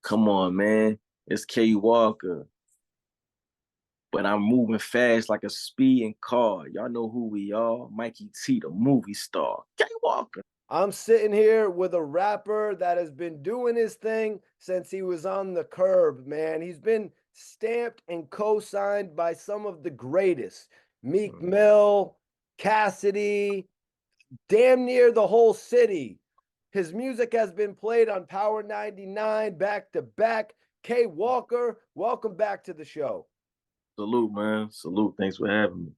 Come on, man. It's K Walker, but I'm moving fast like a speeding car. Y'all know who we are. Mikey T, the movie star. K Walker. I'm sitting here with a rapper that has been doing his thing since he was on the curb, man. He's been stamped and co-signed by some of the greatest. Meek Mill, Cassidy, damn near the whole city. His music has been played on Power 99 back to back. K Walker, welcome back to the show. Salute, man. Salute. Thanks for having me.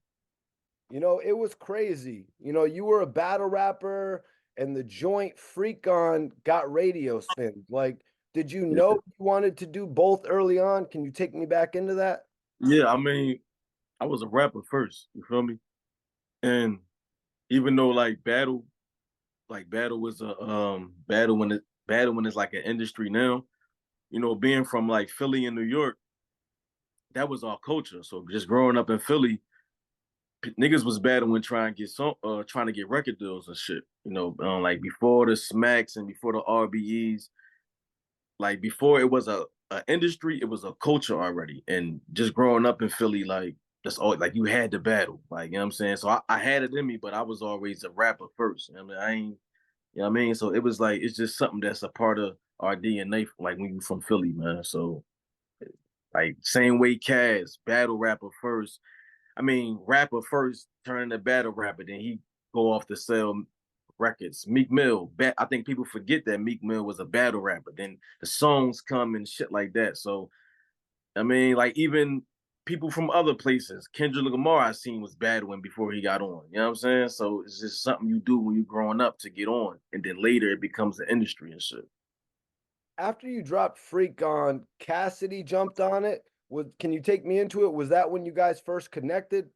It was crazy. You were a battle rapper and the joint Freak On got radio spin. Like, did you Yeah. know you wanted to do both early on? Can you take me back into that? Yeah, I mean, I was a rapper first, you feel me? And even though battle was a battle when it's like an industry now, being from like Philly and New York, that was our culture. So just growing up in Philly, niggas was battling trying to get record deals and shit. Like before the Smacks and before the RBEs, like before it was a industry, it was a culture already. And just growing up in Philly, like that's all like you had to battle. Like, you know what I'm saying? So I had it in me, but I was always a rapper first. You know what I mean? I ain't you know what I mean? So it was like it's just something that's a part of our DNA, like when you from Philly, man. So like same way Cass, battle rapper first. I mean, rapper first, turning to battle rapper, then he go off to sell records. Meek Mill, I think people forget that Meek Mill was a battle rapper. Then the songs come and shit like that. So I mean, like even people from other places, Kendrick Lamar, I seen was battling before he got on. You know what I'm saying? So it's just something you do when you're growing up to get on, and then later it becomes the industry and shit. After you dropped Freak On, Cassidy jumped on it. Can you take me into it? Was that when you guys first connected?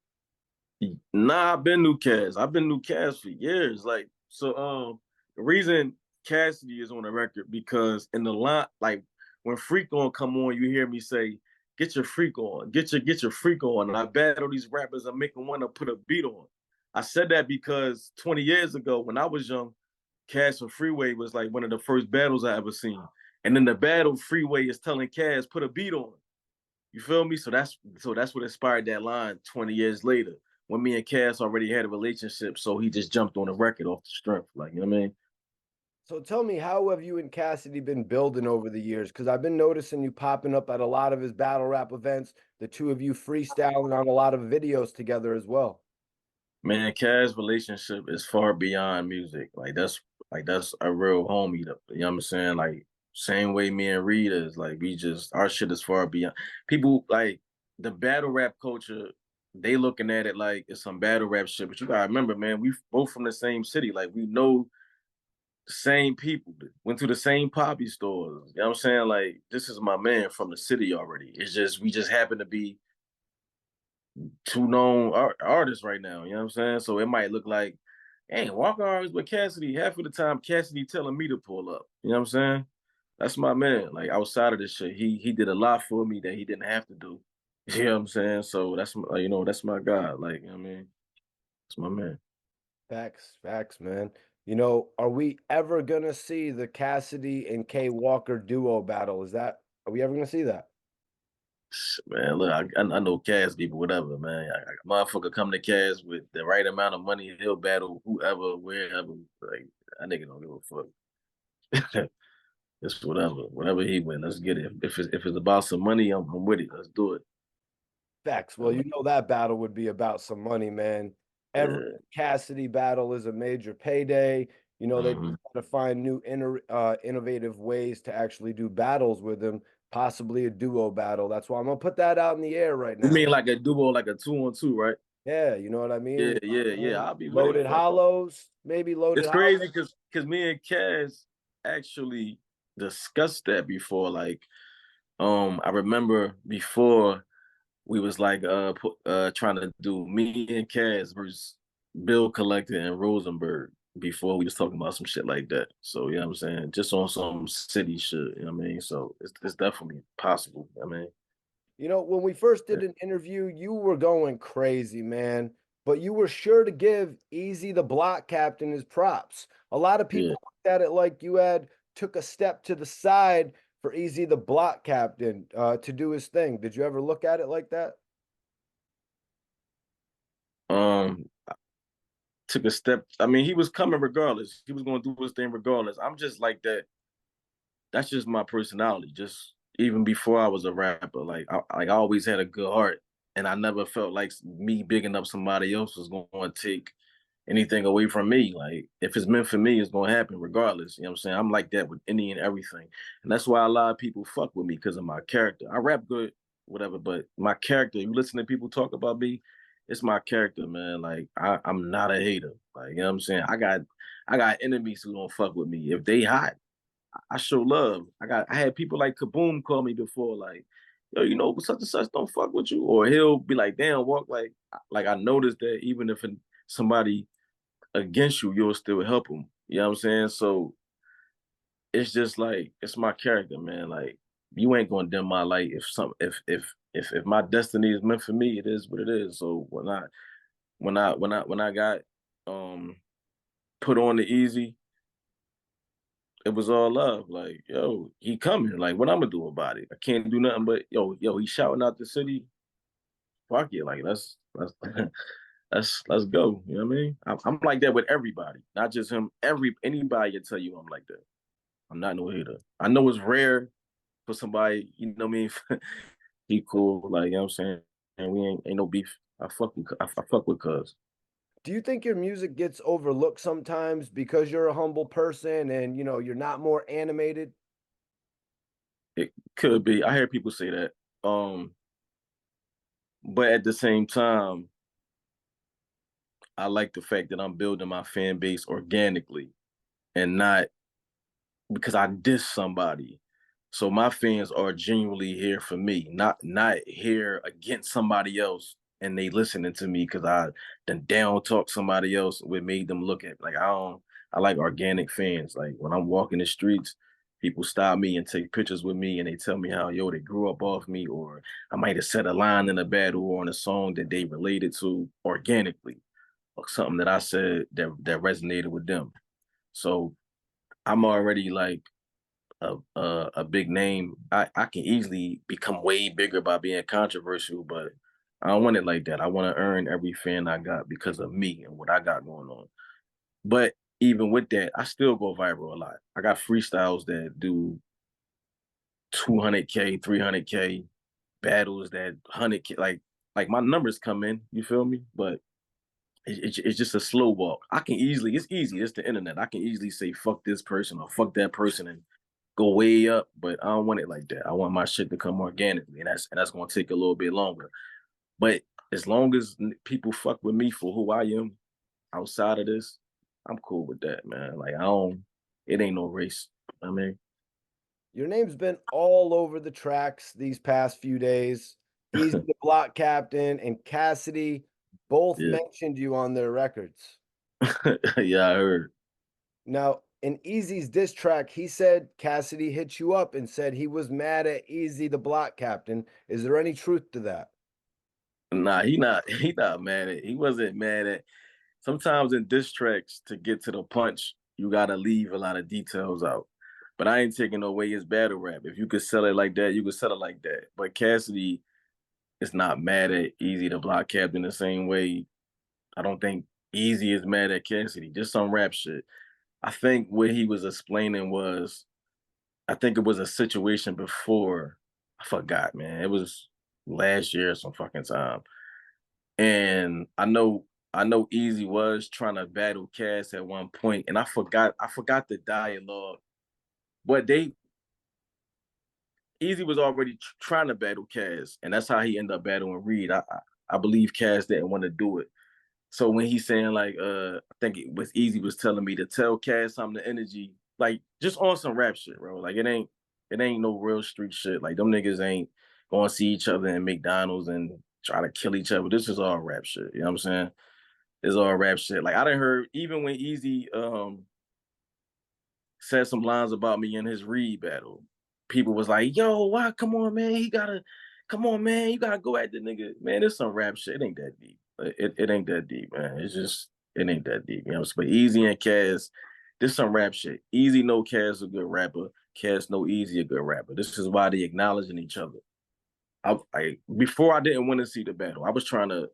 Nah, I've been new Cass. I've been new Cass for years. Like, so the reason Cassidy is on the record because in the line, like when Freak On come on, you hear me say, get your freak on, get your freak on. And I battle these rappers, I'm making one to put a beat on. I said that because 20 years ago, when I was young, Cass and Freeway was like one of the first battles I ever seen. And in the battle, Freeway is telling Cass, put a beat on. You feel me? So that's what inspired that line 20 years later when me and Cass already had a relationship. So he just jumped on the record off the strength. Like, you know what I mean? So tell me, how have you and Cassidy been building over the years? Because I've been noticing you popping up at a lot of his battle rap events, the two of you freestyling on a lot of videos together as well. Man, Cass' relationship is far beyond music. Like that's a real homie. You know what I'm saying? Like same way me and Reed is. Like we just our shit is far beyond people like the battle rap culture, they looking at it like it's some battle rap shit. But you gotta remember, man, we both from the same city. Like we know the same people, went to the same poppy stores. You know what I'm saying? Like, this is my man from the city already. It's just we just happen to be two known artists right now. You know what I'm saying? So it might look like, hey, Walker artists with Cassidy. Half of the time, Cassidy telling me to pull up. You know what I'm saying? That's my man. Like outside of this shit, he did a lot for me that he didn't have to do. You know what I'm saying? So that's my guy. Like, you know what I mean? That's my man. Facts, man. Are we ever gonna see the Cassidy and K Walker duo battle? Are we ever gonna see that? Man, look, I know Cass people, whatever, man. Motherfucker come to Cass with the right amount of money, he'll battle whoever, wherever. Like, that nigga don't give a fuck. It's whatever he win. Let's get it. If it's about some money, I'm with it. Let's do it. Facts. Well, that battle would be about some money, man. Every Yeah. Cassidy battle is a major payday. They Hmm. just got to find new innovative ways to actually do battles with him, possibly a duo battle. That's why I'm gonna put that out in the air right You now. mean like a duo, like a 2-on-2, right? Yeah, you know what I Yeah, mean? yeah, yeah. I'll be with it. Loaded Fuck. hollows, maybe loaded It's hollows. crazy because me and Cass actually discussed that before. Like, I remember before we was like trying to do me and Cass versus Bill Collector and Rosenberg before we was talking about some shit like that. So you know what I'm saying? Just on some city shit, you know what I mean? So it's definitely possible. I mean, When we first yeah. did an interview, you were going crazy, man. But you were sure to give Eazy the block captain his props. A lot of Yeah. people looked at it like you had took a step to the side for Easy the Block Captain to do his thing. Did you ever look at it like that? I took a step. I mean, he was coming regardless. He was going to do his thing regardless. I'm just like that. That's just my personality. Just even before I was a rapper, like I always had a good heart, and I never felt like me bigging up somebody else was going to take anything away from me. Like if it's meant for me, it's going to happen regardless. You know what I'm saying? I'm like that with any and everything, and that's why a lot of people fuck with me because of my character. I rap good, whatever, but my character. You listen to people talk about me. It's my character, man. Like I'm not a hater. Like you know what I'm saying. I got enemies who don't fuck with me. If they hot, I show love. I had people like Kaboom call me before, like, yo, you know, such and such don't fuck with you, or he'll be like, damn, walk like I noticed that even if somebody against you, you'll still help them. You know what I'm saying? So it's just like it's my character, man. Like you ain't gonna dim my light if my destiny is meant for me, it is what it is. So when I got um put on the easy, it was all love. Like, yo, he coming. Like, what I'm gonna do about it? I can't do nothing but yo, he shouting out the city. Fuck it. Like, let's let's go. You know what I mean? I'm like that with everybody, not just him. Anybody can tell you I'm like that. I'm not no hater. I know it's rare for somebody, you know what I mean? He cool, like you know what I'm saying? And we ain't no beef. I fuck with cuz. Do you think your music gets overlooked sometimes because you're a humble person and you're not more animated? It could be. I hear people say that. But at the same time, I like the fact that I'm building my fan base organically and not because I diss somebody. So my fans are genuinely here for me, not here against somebody else and they listening to me because I then down talk somebody else what made them look at like I like organic fans. Like when I'm walking the streets, people stop me and take pictures with me and they tell me how they grew up off me, or I might have said a line in a battle or in a song that they related to organically, or something that I said that resonated with them. So I'm already like a big name. I can easily become way bigger by being controversial, but I don't want it like that. I want to earn every fan I got because of me and what I got going on. But even with that, I still go viral a lot. I got freestyles that do 200K, 300K, battles that 100K. Like my numbers come in. You feel me? But it's just a slow walk. It's easy. It's the internet. I can easily say fuck this person or fuck that person and go way up, but I don't want it like that. I want my shit to come organically, and that's gonna take a little bit longer. But as long as people fuck with me for who I am outside of this, I'm cool with that, man. Like I don't, it ain't no race. I mean, Your name's been all over the tracks these past few days. Easy the Block Captain and Cassidy both yeah, mentioned you on their records. yeah, I heard. Now, in Easy's diss track, he said Cassidy hit you up and said he was mad at Easy the Block Captain. Is there any truth to that? Nah, he not mad at. He wasn't mad at. Sometimes in diss tracks to get to the punch, you gotta leave a lot of details out. But I ain't taking away his battle rap. If you could sell it like that, you could sell it like that. But Cassidy is not mad at Easy the Block Captain the same way. I don't think Easy is mad at Cassidy. Just some rap shit. I think what he was explaining was, I think it was a situation before. I forgot, man. It was last year or some fucking time. And I know Easy was trying to battle Cass at one point, and I forgot the dialogue. But Easy was already trying to battle Cass, and that's how he ended up battling Reed. I believe Cass didn't want to do it. So when he's saying like, I think it was Easy was telling me to tell Cass I'm the energy, like just on some rap shit, bro. Like it ain't no real street shit. Like them niggas ain't going to see each other in McDonald's and try to kill each other. This is all rap shit. You know what I'm saying? It's all rap shit. Like I done heard even when Easy said some lines about me in his Reed battle, people was like, "Yo, why? Come on, man. Come on, man. You gotta go at the nigga, man. It's some rap shit. It ain't that deep. It ain't that deep, man. It ain't that deep. You know, but Easy and Cass, This some rap shit. Easy know Cass a good rapper. Cass know Easy a good rapper. This is why they acknowledging each other. I before I didn't want to see the battle. I was trying to.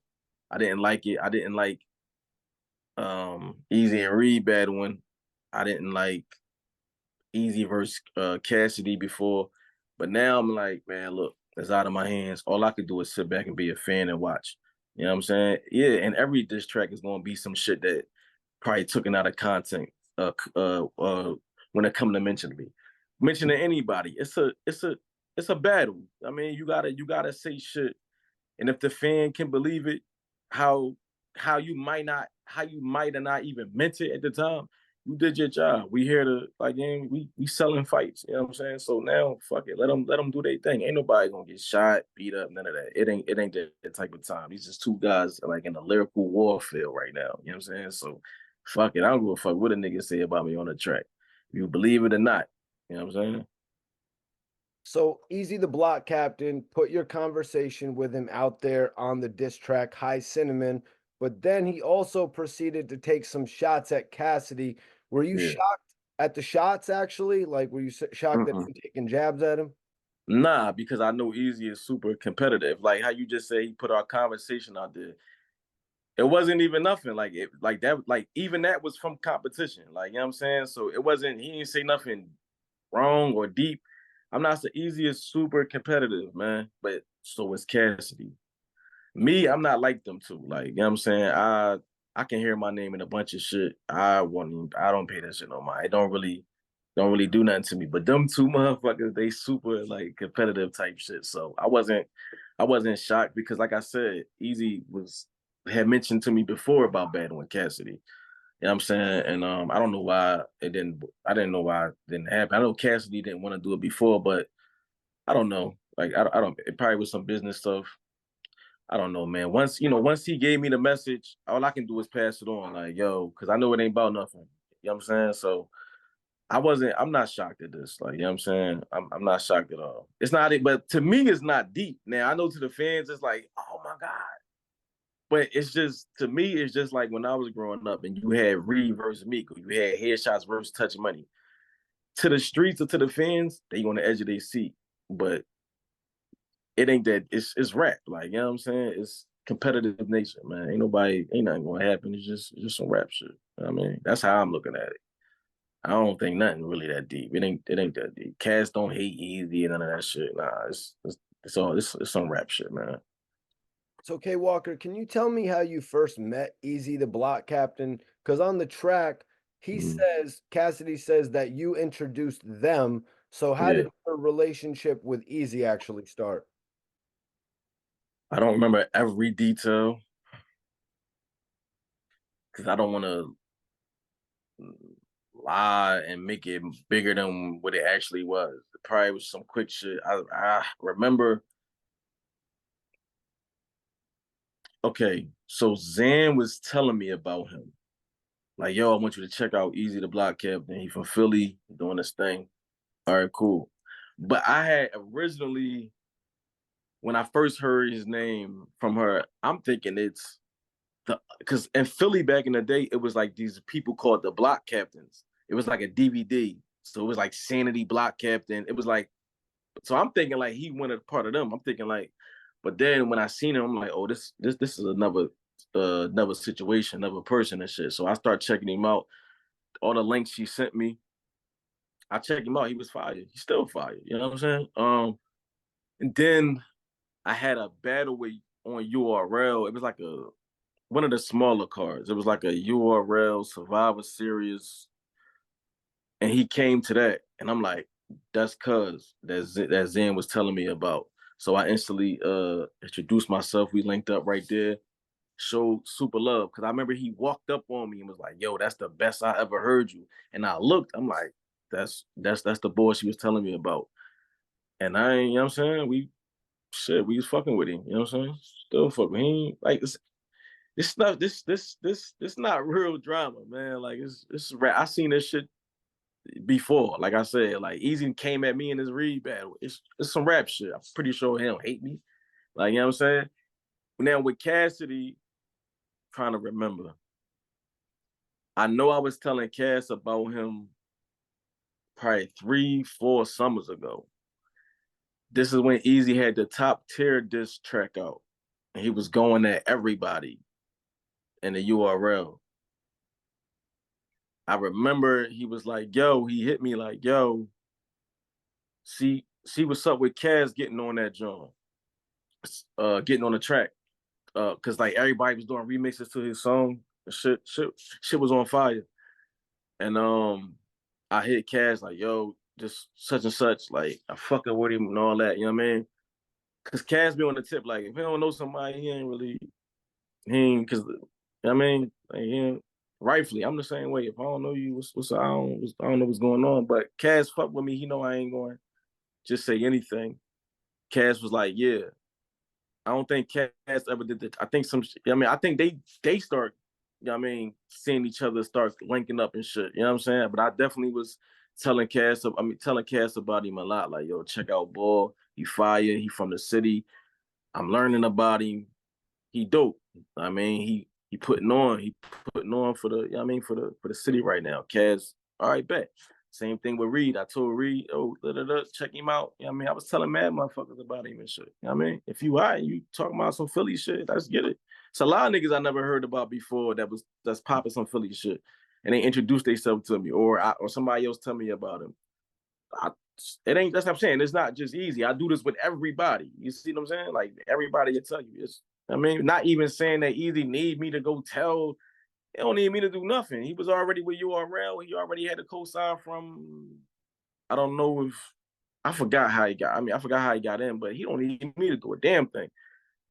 I didn't like it. I didn't like Easy and Reed battling. I didn't like Easy versus Cassidy before, but now I'm like, man, look, it's out of my hands. All I could do is sit back and be a fan and watch. You know what I'm saying? Yeah, and every diss track is gonna be some shit that probably taken out of content. When it come to mentioning anybody, it's a battle. I mean, you gotta say shit, and if the fan can believe it, how how you might have not even meant it at the time, you did your job. We here to like, man, we selling fights. You know what I'm saying? So now, fuck it, let them do their thing. Ain't nobody gonna get shot, beat up, none of that. It ain't that type of time. These just two guys like in a lyrical warfare right now. You know what I'm saying? So fuck it, I don't give a fuck what a nigga say about me on the track. You believe it or not. You know what I'm saying? So Easy the Block Captain, put your conversation with him out there on the diss track High Cinnamon, but then he also proceeded to take some shots at Cassidy. Were you Yeah. shocked at the shots actually? Like, were you shocked that Mm-mm. he taking jabs at him? Nah, because I know Easy is super competitive. Like how you just say he put our conversation out there. It wasn't even nothing like that. Like even that was from competition. Like you know what I'm saying. So it wasn't. He didn't say nothing wrong or deep. I'm not so easy as super competitive, man. But so is Cassidy. Me, I'm not like them two. Like, you know what I'm saying? I can hear my name in a bunch of shit. I don't pay that shit no mind. It don't really do nothing to me. But them two motherfuckers, they super like competitive type shit. So I wasn't shocked because like I said, Easy had mentioned to me before about battling Cassidy. You know what I'm saying? And I didn't know why it didn't happen. I know Cassidy didn't want to do it before, but I don't know. Like I don't it probably was some business stuff. I don't know, man. Once he gave me the message, all I can do is pass it on, like, yo, because I know it ain't about nothing. You know what I'm saying? So I'm not shocked at this. Like, you know what I'm saying? I'm not shocked at all. It's not it, but to me, it's not deep. Now I know to the fans, it's like, oh my God. But it's just to me, it's just like when I was growing up and you had Reed versus Miko, you had headshots versus touch money. To the streets or to the fans, they on the edge of their seat. But it ain't that it's rap. Like, you know what I'm saying? It's competitive nature, man. Ain't nothing gonna happen. It's just some rap shit. You know what I mean, that's how I'm looking at it. I don't think nothing really that deep. It ain't that deep. Cats don't hate Easy and none of that shit. Nah, it's some rap shit, man. So, K Walker, can you tell me how you first met Easy the Block Captain? Because on the track, Mm, Cassidy says that you introduced them. So, how yeah. did your relationship with Easy actually start? I don't remember every detail because I don't want to lie and make it bigger than what it actually was. It probably was some quick shit. I remember. Okay, so Zan was telling me about him. Like, yo, I want you to check out Easy the Block Captain. He from Philly, doing this thing. All right, cool. But I had originally, when I first heard his name from her, I'm thinking it's because in Philly back in the day, it was like these people called the Block Captains. It was like a DVD. So it was like Sanity Block Captain. It was like, so I'm thinking like he wanted part of them. I'm thinking like, but then when I seen him, I'm like, oh, this is another situation, another person and shit. So I start checking him out. All the links she sent me, I checked him out. He was fire. He's still fire. You know what I'm saying? And then I had a battle with on URL. It was like a one of the smaller cards. It was like a URL Survivor Series, and he came to that, and I'm like, that's cuz that Zen was telling me about. So I instantly introduced myself. We linked up right there. Showed super love because I remember he walked up on me and was like, "Yo, that's the best I ever heard you." And I looked, I'm like, "That's the boy she was telling me about." And I, you know what I'm saying? We was fucking with him. You know what I'm saying? Still fucking. He ain't, like this stuff. This not real drama, man. Like it's rap. I seen this shit before. Like I said, like Easy came at me in his Reed battle. It's some rap shit. I'm pretty sure he don't hate me. Like you know what I'm saying? Now with Cassidy, trying to remember. I know I was telling Cass about him probably 3, 4 summers ago. This is when Eazy had the top tier diss track out, and he was going at everybody in the URL. I remember he was like, "Yo," he hit me like, "Yo, see what's up with Cass getting on that joint, getting on the track, cause like everybody was doing remixes to his song. Shit was on fire." And I hit Cass like, "Yo, just such and such, like I fucking with him and all that." You know what I mean? Cause Cass be on the tip, like if he don't know somebody, he ain't really he ain't cause you know what I mean, like, he ain't, rightfully, I'm the same way. If I don't know you, what's I don't know what's going on. But Cass fuck with me, he know I ain't going just say anything. Cass was like, "Yeah." I don't think Cass ever did that. I think I mean, I think they start, you know what I mean, seeing each other start linking up and shit. You know what I'm saying? But I definitely was telling Cass about him a lot. Like, yo, check out Ball. He fire. He from the city. I'm learning about him. He dope. I mean, he putting on. He putting on for the. You know what I mean, for the city right now. Cass. All right, bet. Same thing with Reed. I told Reed, oh, check him out. You know what I mean? I was telling mad motherfuckers about him and shit. You know what I mean? If you hot, you talking about some Philly shit, let's get it. It's a lot of niggas I never heard about before that's popping some Philly shit. And they introduced themselves to me, or somebody else tell me about him. I, it ain't that's what I'm saying. It's not just Eazy. I do this with everybody. You see what I'm saying? Like everybody will tell you. I mean, not even saying that Eazy need me to go tell. It don't need me to do nothing. He was already with URL. He already had a cosign from. I don't know if I forgot how he got. I mean, I forgot how he got in, but he don't need me to do a damn thing.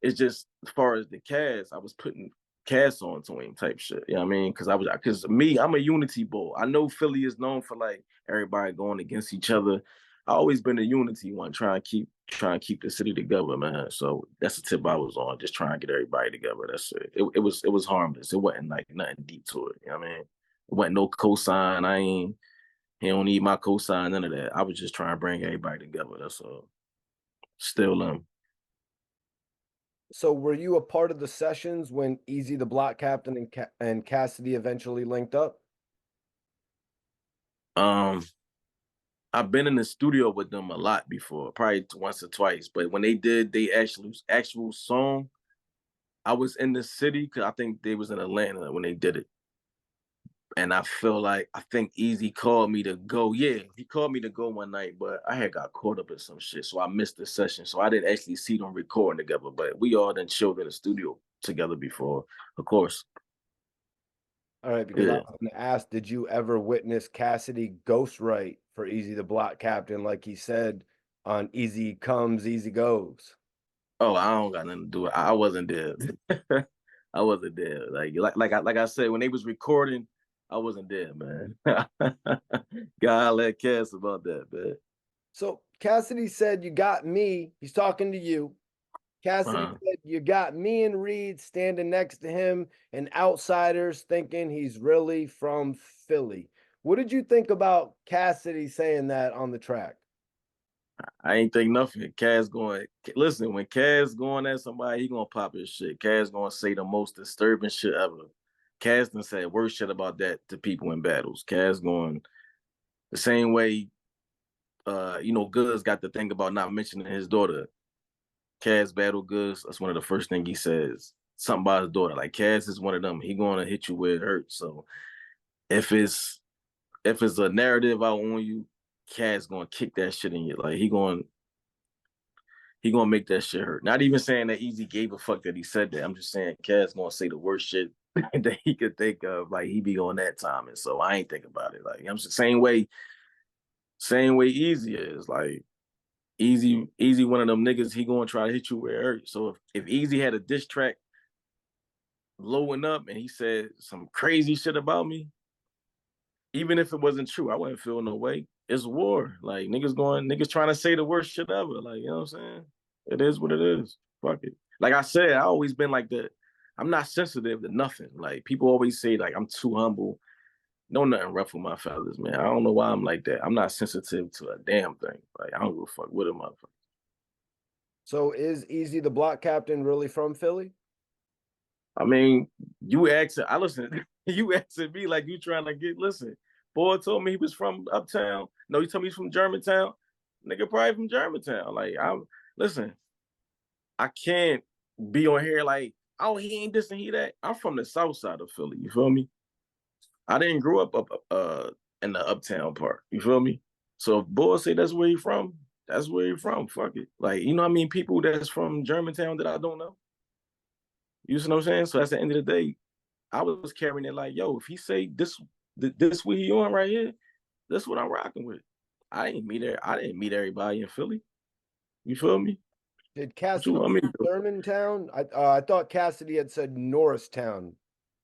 It's just as far as the cast, I was putting cast on to him type shit. You know what I mean? Because me, I'm a unity bull. I know Philly is known for like everybody going against each other. I always been a unity one, trying to keep the city together, man. So that's the tip I was on, just trying to get everybody together. That's it. It was harmless. It wasn't like nothing deep to it. You know what I mean? It wasn't no cosign. I ain't he don't need my cosign, none of that. I was just trying to bring everybody together. That's all. Still So were you a part of the sessions when Eazy the Block Captain and Cassidy eventually linked up? um I've been in the studio with them a lot before, probably once or twice. But when they did they actual song, I was in the city because I think they was in Atlanta when they did it. And I think Easy called me to go. Yeah, he called me to go one night, but I had got caught up in some shit, so I missed the session. So I didn't actually see them recording together. But we all done chilled in the studio together before, of course. All right, because I Yeah. was going to ask, did you ever witness Cassidy ghostwrite for Eazy the Block Captain, like he said on Easy Comes, Easy Goes? Oh, I don't got nothing to do with it. I wasn't there. I wasn't there. Like I said, when they was recording, I wasn't there, man. God let Cass about that, man. So Cassidy said, "You got me." He's talking to you. Cassidy Uh-huh. said, "You got me and Reed standing next to him, and outsiders thinking he's really from Philly." What did you think about Cassidy saying that on the track? I ain't think nothing. Cass going listen, when Cass going at somebody, he gonna pop his shit. Cass gonna say the most disturbing shit ever. Cass done said worse shit about that to people in battles. Cass going the same way Goods got the thing about not mentioning his daughter. Cass battle Goods, that's one of the first thing he says. Something about his daughter. Like Cass is one of them. He gonna hit you where it hurts. So if it's if it's a narrative out on you, Cass gonna kick that shit in you. Like he gonna make that shit hurt. Not even saying that Easy gave a fuck that he said that. I'm just saying Cass gonna say the worst shit that he could think of. Like he be on that time, and so I ain't think about it. Like I'm just same way Easy is. Like Easy one of them niggas. He gonna try to hit you where it hurts. So if Easy had a diss track blowing up and he said some crazy shit about me, even if it wasn't true, I wouldn't feel no way. It's war. Like niggas trying to say the worst shit ever. Like, you know what I'm saying? It is what it is. Fuck it. Like I said, I always been like that. I'm not sensitive to nothing. Like people always say, like I'm too humble. No nothing ruffle my feathers, man. I don't know why I'm like that. I'm not sensitive to a damn thing. Like I don't give a fuck what a motherfucker. So is Easy the Block Captain really from Philly? I mean, you asked. I listen. You asking me like you trying to get, listen, boy told me he was from uptown. No, he told me he's from Germantown. Nigga probably from Germantown. Like, listen, I can't be on here like, oh, he ain't this and he that. I'm from the south side of Philly. You feel me? I didn't grow up in the uptown part. You feel me? So if boys say that's where he from, that's where he from. Fuck it. Like, you know what I mean? People that's from Germantown that I don't know. You see what I'm saying? So at the end of the day, I was carrying it like, yo, if he say this what he on right here, that's what I'm rocking with. I didn't meet everybody in Philly. You feel me? Did What you Cassidy want me say to do? Germantown? I thought Cassidy had said Norristown.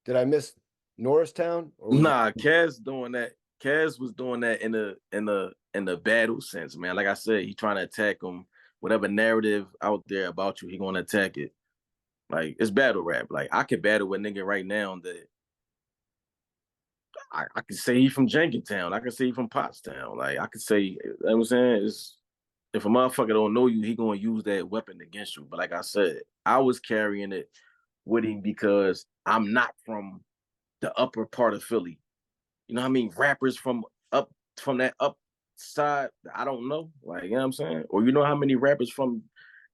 Did I miss Norristown, or was it? Nah, Kaz doing that. Kaz was doing that in the battle sense, man. Like I said, he trying to attack him. Whatever narrative out there about you, he gonna attack it. Like it's battle rap. Like I could battle with nigga right now that I could say he from Jenkintown. I could say he from Pottstown. Like I could say, you know what I'm saying? It's, if a motherfucker don't know you, he gonna use that weapon against you. But like I said, I was carrying it with him because I'm not from the upper part of Philly. You know what I mean? Rappers from that up side, I don't know. Like, you know what I'm saying? Or you know how many rappers from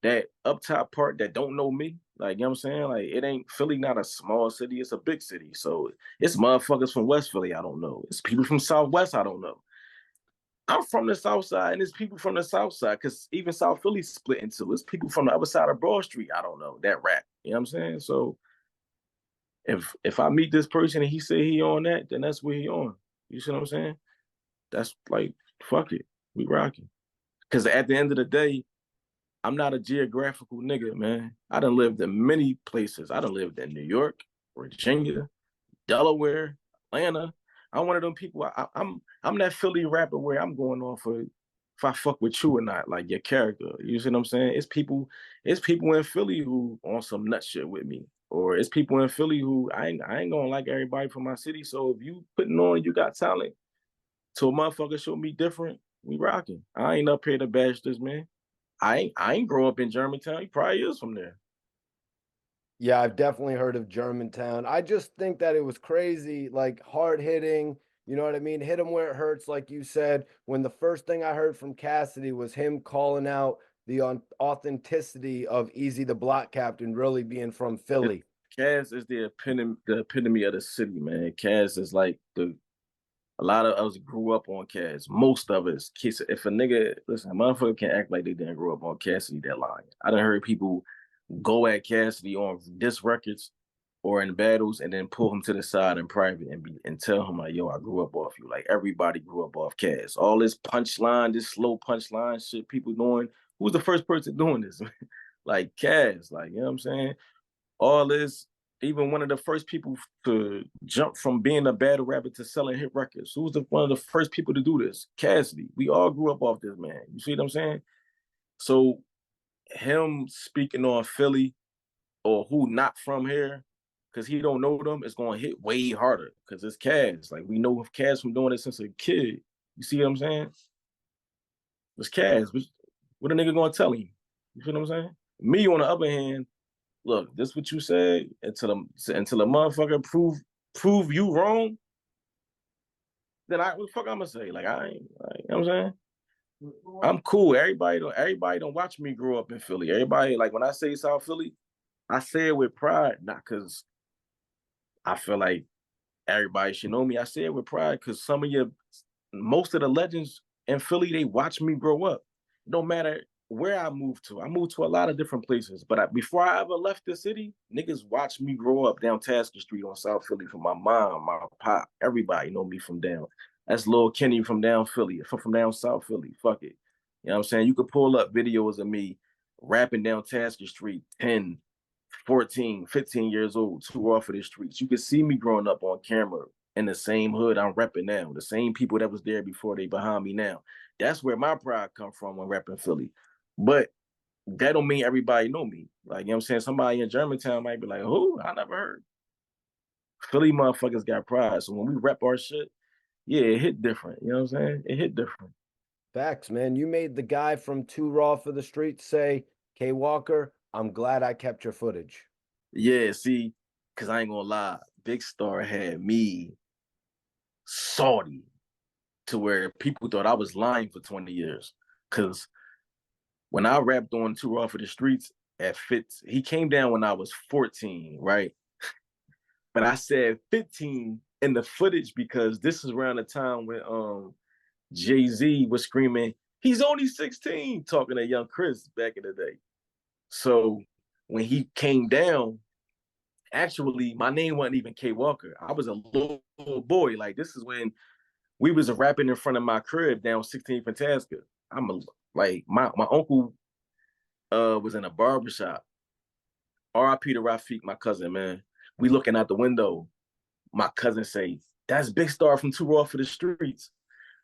that up top part that don't know me? Like, you know what I'm saying? Like, it ain't Philly, not a small city, it's a big city. So it's motherfuckers from West Philly, I don't know. It's people from Southwest, I don't know. I'm from the South Side, and it's people from the South Side, because even South Philly split into it's people from the other side of Broad Street, I don't know, that rap. You know what I'm saying? So if I meet this person and he say he on that, then that's where he on. You see what I'm saying? That's like, fuck it. We rocking. Because at the end of the day, I'm not a geographical nigga, man. I done lived in many places. I done lived in New York, Virginia, Delaware, Atlanta. I'm one of them people. I'm that Philly rapper where I'm going off of if I fuck with you or not, like your character. You see what I'm saying? It's people in Philly who on some nut shit with me. Or it's people in Philly who I ain't gonna like everybody from my city. So if you putting on, you got talent, so a motherfucker show me different, we rocking. I ain't up here to bash this man. I ain't grow up in Germantown. He probably is from there. Yeah, I've definitely heard of Germantown. I just think that it was crazy, like hard hitting. You know what I mean? Hit him where it hurts, like you said. When the first thing I heard from Cassidy was him calling out the authenticity of Eazy the Block Captain really being from Philly. Cass is the epitome of the city, man. Cass is like the a lot of us grew up on Cass. Most of us, kids. If a nigga, listen, a motherfucker can act like they didn't grow up on Cassidy, that line. I done heard people go at Cassidy on diss records or in battles and then pull him to the side in private and tell him like, yo, I grew up off you. Like everybody grew up off Cass. All this punchline, this slow punchline shit people doing. Who's the first person doing this? Like Cass, like, you know what I'm saying? All this, even one of the first people to jump from being a battle rapper to selling hit records. Who was one of the first people to do this? Cassidy. We all grew up off this man. You see what I'm saying? So him speaking on Philly or who not from here, because he don't know them, it's gonna hit way harder because it's Cass. Like we know Cass from doing it since a kid. You see what I'm saying? It's Cass. What a nigga gonna tell him? You feel what I'm saying? Me on the other hand, look, this what you said until a motherfucker prove you wrong, then what the fuck I'm gonna say? Like I ain't, like, you know what I'm saying? I'm cool. Everybody don't watch me grow up in Philly. Everybody, like when I say South Philly, I say it with pride, not because I feel like everybody should know me. I say it with pride because most of the legends in Philly, they watch me grow up. It don't matter where I moved to. I moved to a lot of different places, but before I ever left the city, niggas watched me grow up down Tasker Street on South Philly. From my mom, my pop, everybody know me from down. That's Lil Kenny from down Philly, from down South Philly. Fuck it. You know what I'm saying? You could pull up videos of me rapping down Tasker Street 10, 14, 15 years old, too off of the streets. You could see me growing up on camera in the same hood I'm repping now, the same people that was there before they behind me now. That's where my pride come from when repping Philly. But that don't mean everybody know me. Like, you know what I'm saying? Somebody in Germantown might be like, who? I never heard. Philly motherfuckers got pride. So when we rep our shit, yeah, it hit different. You know what I'm saying? It hit different. Facts, man. You made the guy from Too Raw for the Streets say, K Walker, I'm glad I kept your footage. Yeah, see, because I ain't gonna lie. Big Star had me salty to where people thought I was lying for 20 years. Cause when I rapped on Too Raw for the Streets at Fitz, he came down when I was 14, right? But I said 15 in the footage because this is around the time when Jay-Z was screaming, he's only 16, talking to young Chris back in the day. So when he came down, actually my name wasn't even K Walker. I was a little boy. Like this is when we was rapping in front of my crib down 16th and Tasca. I'm a like my uncle was in a barbershop. R.I.P. to Rafiq, my cousin, man. We looking out the window. My cousin say, that's Big Star from Too Raw for the Streets.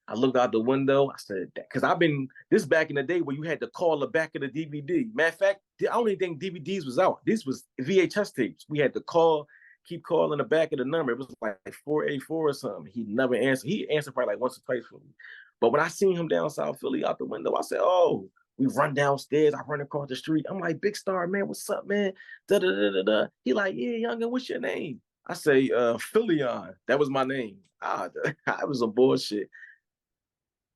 I looked out the window. I said, because I've been this back in the day where you had to call the back of the DVD. Matter of fact, I don't even think DVDs was out. This was VHS tapes. We had to call, keep calling the back of the number. It was like 484 or something. He never answered. He answered probably like once or twice for me. But when I seen him down South Philly out the window, I said, oh, we run downstairs. I run across the street. I'm like, Big Star, man, what's up, man? Da da da da da. He like, yeah, youngin, what's your name? I say, Phillion. That was my name. I was some bullshit.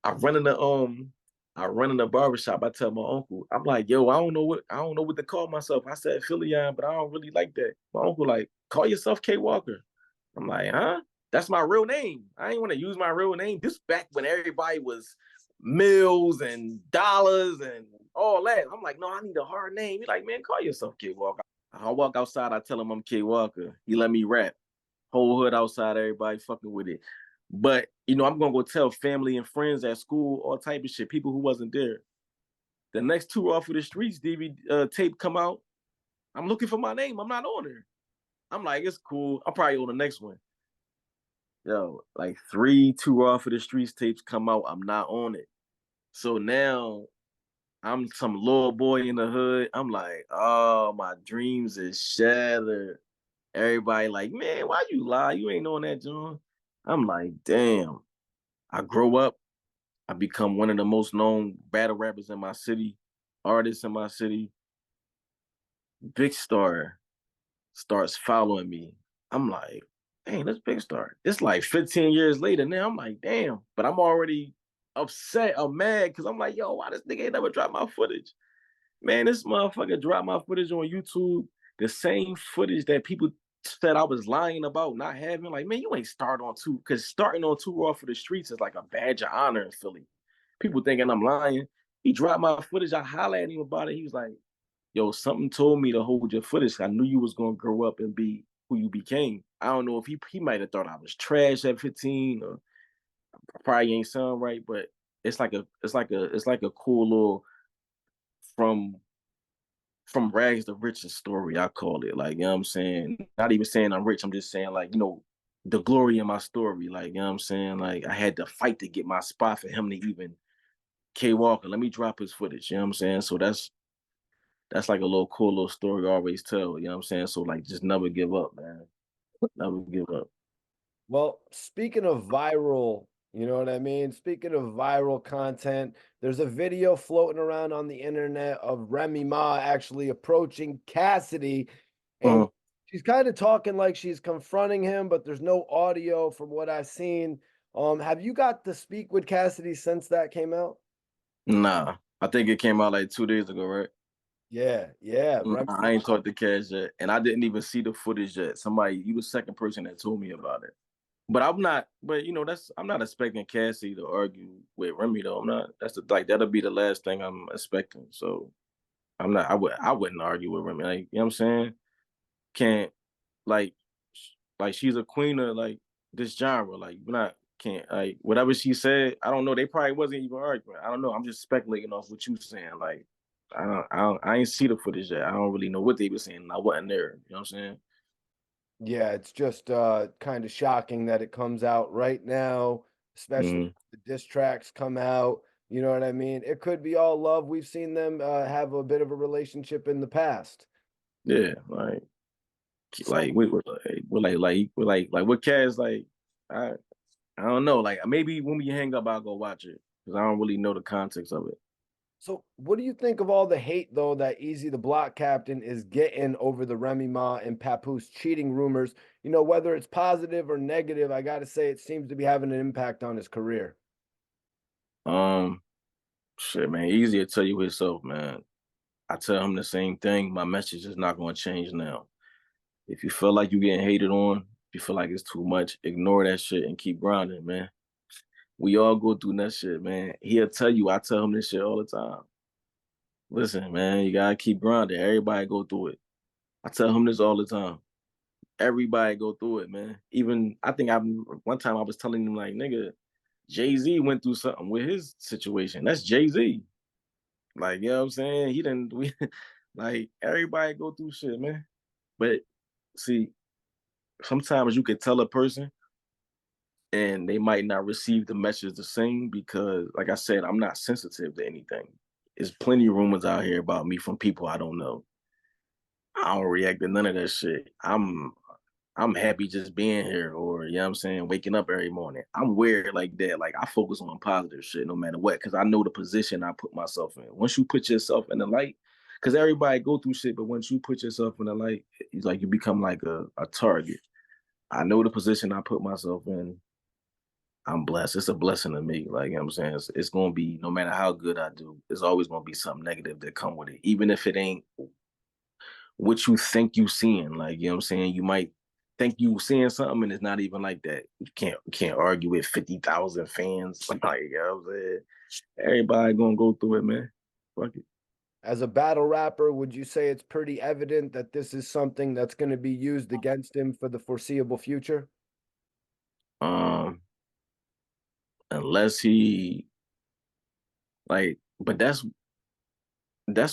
I run in the barbershop. I tell my uncle, I'm like, yo, I don't know what to call myself. I said Phillion, but I don't really like that. My uncle like, call yourself K Walker. I'm like, huh? That's my real name. I ain't want to use my real name. This back when everybody was mills and dollars and all that. I'm like, no, I need a hard name. He's like, man, call yourself K Walker. I walk outside, I tell him I'm K Walker. He let me rap. Whole hood outside, everybody fucking with it. But I'm gonna go tell family and friends at school, all type of shit, people who wasn't there. The next Two Off of the Streets DVD tape come out. I'm looking for my name. I'm not on there. I'm like, it's cool. I'm probably on the next one. Yo, like 3 Two Off of the Streets tapes come out. I'm not on it. So now I'm some little boy in the hood. I'm like, oh, my dreams is shattered. Everybody like, man, why you lie? You ain't on that, John. I'm like, damn. I grow up. I become one of the most known battle rappers in my city, artists in my city. Big Star starts following me. I'm like, dang, that's Big Star. It's like 15 years later now. I'm like, damn. But I'm already upset. I'm mad because I'm like, yo, why this nigga ain't never dropped my footage? Man, this motherfucker dropped my footage on YouTube. The same footage that people said I was lying about not having. Like, man, you ain't start on two. Because starting on Too Raw for the Streets is like a badge of honor in Philly. People thinking I'm lying. He dropped my footage. I hollered at him about it. He was like, yo, something told me to hold your footage. I knew you was going to grow up and be who you became. I don't know if he might have thought I was trash at 15 or probably ain't sound right, but it's like a cool little from rags to riches story, I call it. Like, you know what I'm saying? Not even saying I'm rich. I'm just saying, like, the glory in my story. Like, you know what I'm saying? Like, I had to fight to get my spot for him to even K Walker. Let me drop his footage. You know what I'm saying? So that's like a little cool little story I always tell. You know what I'm saying? So like, just never give up, man. Never give up. Well, speaking of viral, you know what I mean? Speaking of viral content, there's a video floating around on the internet of Remy Ma actually approaching Cassidy, and Uh, she's kind of talking like she's confronting him, but there's no audio from what I've seen. Have you got to speak with Cassidy since that came out? nah, I think it came out like 2 days ago, right? Yeah, yeah. Nah, I ain't talked to Cash yet, and I didn't even see the footage yet. You was the second person that told me about it. But I'm not. But I'm not expecting Cassie to argue with Remy though. I'm not. That'll be the last thing I'm expecting. So I'm not. I wouldn't argue with Remy. Like, you know what I'm saying? Can't like she's a queen of like this genre. Like, we're not can't like whatever she said. I don't know. They probably wasn't even arguing. I don't know. I'm just speculating off what you saying. Like, I ain't see the footage yet. I don't really know what they were saying. I wasn't there. You know what I'm saying? Yeah, it's just kind of shocking that it comes out right now, especially Mm, if the diss tracks come out. You know what I mean? It could be all love. We've seen them have a bit of a relationship in the past. yeah, So we're like what Cass like. I I don't know. Like, maybe when we hang up, I'll go watch it because I don't really know the context of it. So, what do you think of all the hate though that Easy the Block Captain is getting over the Remy Ma and Papoose cheating rumors? You know, whether it's positive or negative, I got to say it seems to be having an impact on his career. Um, shit, man, easier to tell you himself, man. I tell him the same thing. My message is not going to change now. If you feel like you're getting hated on, if you feel like it's too much, ignore that shit and keep grinding, man. We all go through that shit, man. He'll tell you, I tell him this shit all the time. Listen, man, you gotta keep grinding. Everybody go through it. I tell him this all the time. Everybody go through it, man. Even I think I one time I was telling him like, nigga, Jay-Z went through something with his situation. That's Jay-Z. Like, you know what I'm saying? He didn't we like everybody go through shit, man. But see, sometimes you could tell a person and they might not receive the message the same because, like I said, I'm not sensitive to anything. There's plenty of rumors out here about me from people I don't know. I don't react to none of that shit. I'm happy just being here, or you know what I'm saying, waking up every morning. I'm weird like that. Like I focus on positive shit no matter what, because I know the position I put myself in. Once you put yourself in the light, because everybody go through shit, but once you put yourself in the light, it's like you become like a target. I know the position I put myself in. I'm blessed. It's a blessing to me. Like, you know what I'm saying? It's gonna be no matter how good I do, it's always gonna be something negative that come with it. Even if it ain't what you think you seeing. Like, you know what I'm saying? You might think you seeing something and it's not even like that. You can't argue with 50,000 fans. Like, you know what I'm saying? Everybody gonna go through it, man. Fuck it. As a battle rapper, would you say it's pretty evident that this is something that's going to be used against him for the foreseeable future? Um, unless he like, but that's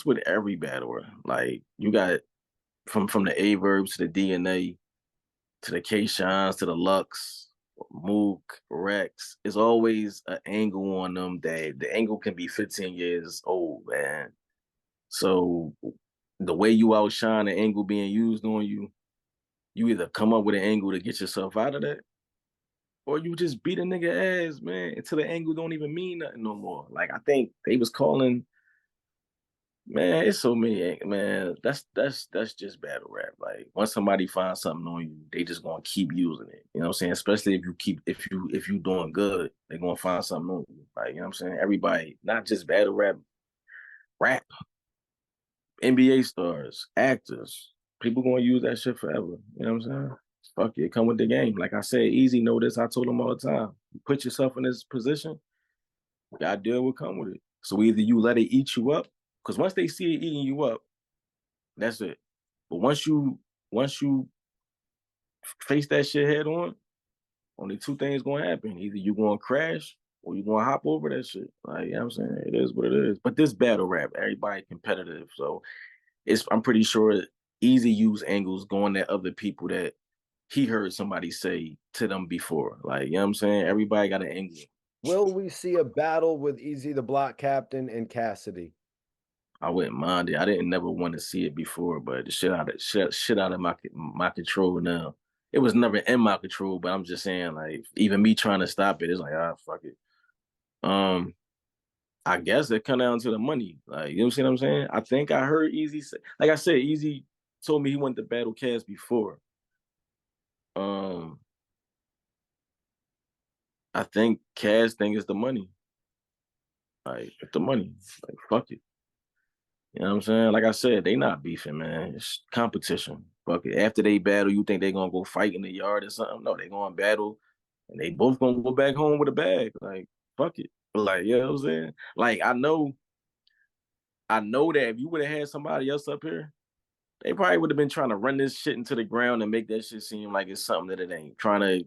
with every battler. Like you got from the A verbs to the DNA to the K Shines to the Lux, Mook, Rex. It's always an angle on them that the angle can be 15 years old, man. So the way you outshine the angle being used on you, you either come up with an angle to get yourself out of that, or you just beat a nigga ass, man, until the angle don't even mean nothing no more. Like I think they was calling. Man, it's so many, man. That's just battle rap. Like once somebody finds something on you, they just gonna keep using it. You know what I'm saying? Especially if you doing good, they gonna find something on you. Like, you know what I'm saying? Everybody, not just battle rap, NBA stars, actors, people gonna use that shit forever. You know what I'm saying? Fuck it, come with the game. Like I said, Easy know this. I told him all the time. You put yourself in this position, you gotta deal with come with it. So either you let it eat you up, because once they see it eating you up, that's it. But once you face that shit head on, only two things gonna happen. Either you gonna crash or you gonna hop over that shit. Like, you know what I'm saying? It is what it is. But this battle rap, everybody competitive. So I'm pretty sure Easy use angles going at other people that he heard somebody say to them before. Like, you know what I'm saying? Everybody got an angle. Will we see a battle with Easy the Block Captain and Cassidy? I wouldn't mind it. I didn't never want to see it before, but the shit out of my control now. It was never in my control, but I'm just saying, like, even me trying to stop it, it's like, fuck it. Um, I guess it come down to the money. Like, you know what I'm saying? I think I heard Easy say, like I said, Easy told me he wanted to battle Cass before. Um, I think Cass thing is the money. Like, it's the money. Like, fuck it. You know what I'm saying? Like I said, they not beefing, man. It's competition. Fuck it. After they battle, you think they gonna go fight in the yard or something? No, they gonna battle and they both gonna go back home with a bag. Like, fuck it. Like, you know what I'm saying? Like, I know that if you would have had somebody else up here, they probably would have been trying to run this shit into the ground and make that shit seem like it's something that it ain't. Trying to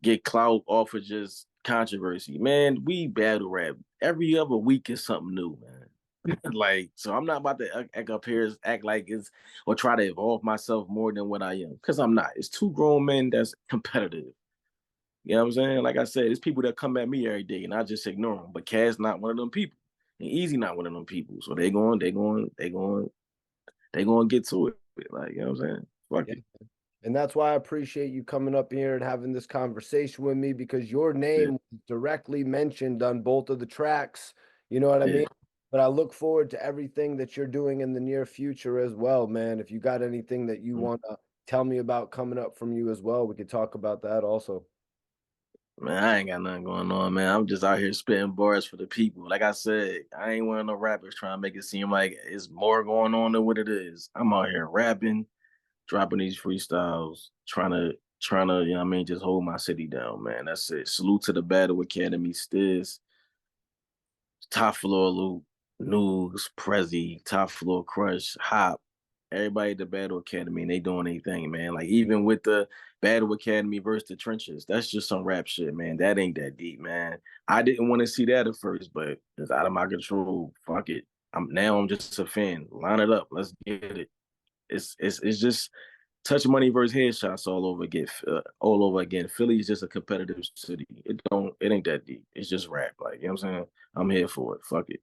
get clout off of just controversy. Man, we battle rap. Every other week is something new, man. Like, so I'm not about to act up here, act like it's, or try to evolve myself more than what I am, because I'm not. It's two grown men that's competitive. You know what I'm saying? Like I said, it's people that come at me every day, and I just ignore them. But Cass not one of them people, and Easy not one of them people. So they going to get to it. Like, you know what I'm saying? Fuck Yeah. it. And that's why I appreciate you coming up here and having this conversation with me because your Yeah, name was directly mentioned on both of the tracks. You know what I yeah, mean? But I look forward to everything that you're doing in the near future as well, man. If you got anything that you want to tell me about coming up from you as well, we could talk about that also. Man, I ain't got nothing going on, man. I'm just out here spitting bars for the people. Like I said, I ain't one of no rappers trying to make it seem like it's more going on than what it is. I'm out here rapping, dropping these freestyles, trying to, you know what I mean, just hold my city down, man. That's it. Salute to the Battle Academy, Stiz, Top Floor Loop, News, Prezi, Top Floor Crush, Hop, everybody at the Battle Academy, and they doing anything, man. Like even with the Battle Academy versus the trenches, that's just some rap shit, man. That ain't that deep, man. I didn't want to see that at first, but it's out of my control. Fuck it. I'm just a fan. Line it up. Let's get it. It's just touch money versus headshots all over again. All over again. Philly is just a competitive city. It ain't that deep. It's just rap. Like you know what I'm saying. I'm here for it. Fuck it.